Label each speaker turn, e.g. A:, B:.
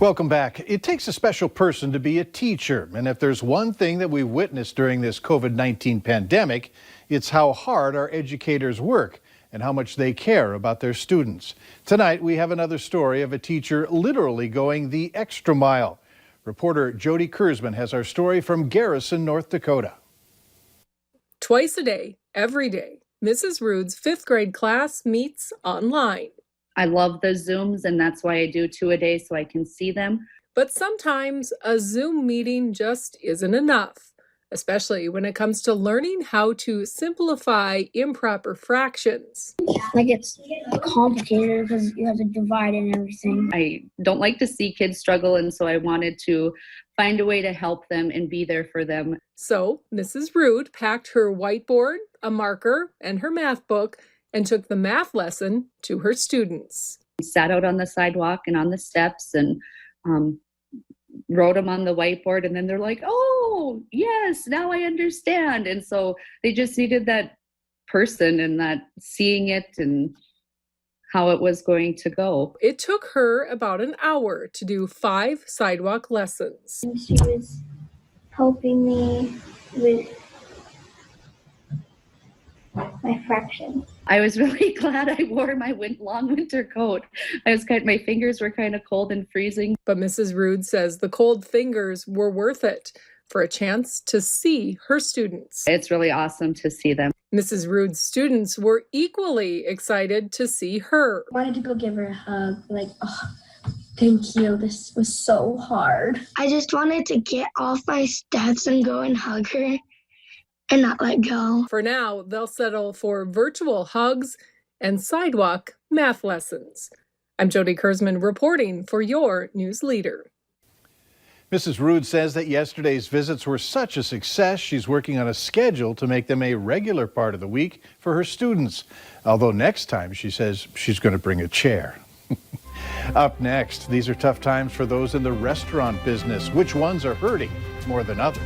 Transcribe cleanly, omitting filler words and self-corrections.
A: Welcome back. It takes a special person to be a teacher. And if there's one thing that we've witnessed during this COVID-19 pandemic, it's how hard our educators work and how much they care about their students. Tonight, we have another story of a teacher literally going the extra mile. Reporter Jody Kurzman has our story from Garrison, North Dakota.
B: Twice a day, every day, Mrs. Rude's fifth grade class meets online.
C: I love the Zooms, and that's why I do 2 a day so I can see them.
B: But sometimes a Zoom meeting just isn't enough, especially when it comes to learning how to simplify improper fractions.
D: Like, it's complicated because you have to divide and everything.
C: I don't like to see kids struggle, and so I wanted to find a way to help them and be there for them.
B: So Mrs. Rude packed her whiteboard, a marker, and her math book and took the math lesson to her students.
C: We sat out on the sidewalk and on the steps and wrote them on the whiteboard, and then they're like, oh, yes, now I understand. And so they just needed that person and that seeing it and how it was going to go.
B: It took her about an hour to do 5 sidewalk lessons.
D: And she was helping me with my fractions.
C: I was really glad I wore my long winter coat. My fingers were kind of cold and freezing.
B: But Mrs. Rude says the cold fingers were worth it for a chance to see her students.
C: It's really awesome to see them.
B: Mrs. Rude's students were equally excited to see her.
D: I wanted to go give her a hug, like, oh, thank you, this was so hard. I just wanted to get off my steps and go and hug her and not let go.
B: For now, they'll settle for virtual hugs and sidewalk math lessons. I'm Jody Kurzman reporting for your News Leader.
A: Mrs. Rude says that yesterday's visits were such a success, she's working on a schedule to make them a regular part of the week for her students. Although next time, she says she's going to bring a chair. Up next, these are tough times for those in the restaurant business. Which ones are hurting more than others?